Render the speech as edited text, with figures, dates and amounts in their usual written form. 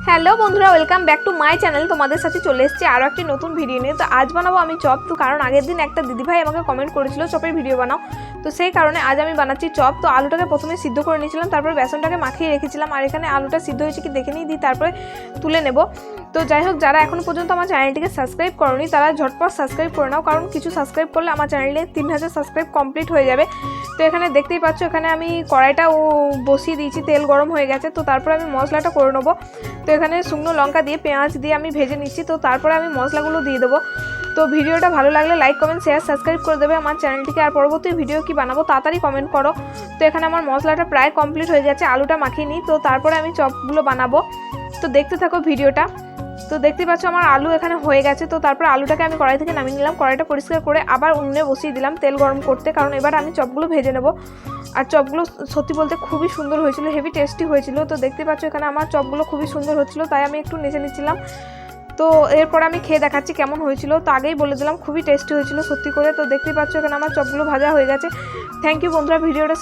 Hello বন্ধুরা, welcome back to my channel. তোমাদের সাথে চলে এসেছি আরও একটি নতুন ভিডিও নিয়ে। তো আজ বানাবো আমি চপ। তো কারণ আগের দিন একটা দিদিভাই আমাকে কমেন্ট করেছিল চপের ভিডিও বানাও, তো সেই কারণে আজ আমি বানাচ্ছি চপ। তো আলুটাকে প্রথমে সিদ্ধ করে নিয়েছিলাম, তারপর বেসনটাকে মাখিয়ে রেখেছিলাম। আর এখানে আলুটা সিদ্ধ হয়েছে কি দেখে নিই, তারপরে তুলে নেব। তো যাই হোক, যারা এখনও পর্যন্ত আমার চ্যানেলটিকে সাবস্ক্রাইব করোনি তারা ঝটপট সাবস্ক্রাইব করে নাও, কারণ কিছু সাবস্ক্রাইব করলে আমার চ্যানেলে 3000 সাবস্ক্রাইব কমপ্লিট হয়ে যাবে। তো এখানে দেখতেই পাচ্ছ, এখানে আমি কড়াইটা বসিয়ে দিয়েছি, তেল গরম হয়ে গেছে। তো তারপরে আমি মশলাটা করে নেবো। তো এখানে শুকনো লঙ্কা দিয়ে পেঁয়াজ দিয়ে আমি ভেজে নিচ্ছি। তো তারপরে আমি মশলাগুলো দিয়ে দেবো। তো ভিডিওটা ভালো লাগলে লাইক কমেন্ট শেয়ার সাবস্ক্রাইব করে দেবে আমার চ্যানেলটিকে। আর পরবর্তী ভিডিও কি বানাবো তাড়াতাড়ি কমেন্ট করো। তো এখানে আমার মশলাটা প্রায় কমপ্লিট হয়ে গেছে, আলুটা মাখিয়ে নিই। তো তারপরে আমি চপগুলো বানাবো, তো দেখতে থাকো ভিডিওটা। তো দেখতে পাচ্ছ আমার আলু এখানে হয়ে গেছে। তো তারপর আলুটাকে আমি কড়াই থেকে নামিয়ে নিলাম, কড়াইটা পরিষ্কার করে আবার উনুনে বসিয়ে দিলাম তেল গরম করতে, কারণ এবার আমি চপগুলো ভেজে নেব। আর চপগুলো সত্যি বলতে খুবই সুন্দর হয়েছিল, হেভি টেস্টি হয়েছিল। তো দেখতে পাচ্ছ এখানে আমার চপগুলো খুবই সুন্দর হচ্ছিল, তাই আমি একটু নেচে নিচ্ছিলাম। তো এরপর আমি খেয়ে দেখাচ্ছি কেমন হয়েছিল। তো আগেই বলে দিলাম খুবই টেস্টি হয়েছিল সত্যি করে। তো দেখতেই পাচ্ছ এখানে আমার চপগুলো ভাজা হয়ে গেছে। থ্যাংক ইউ বন্ধুরা, ভিডিওটা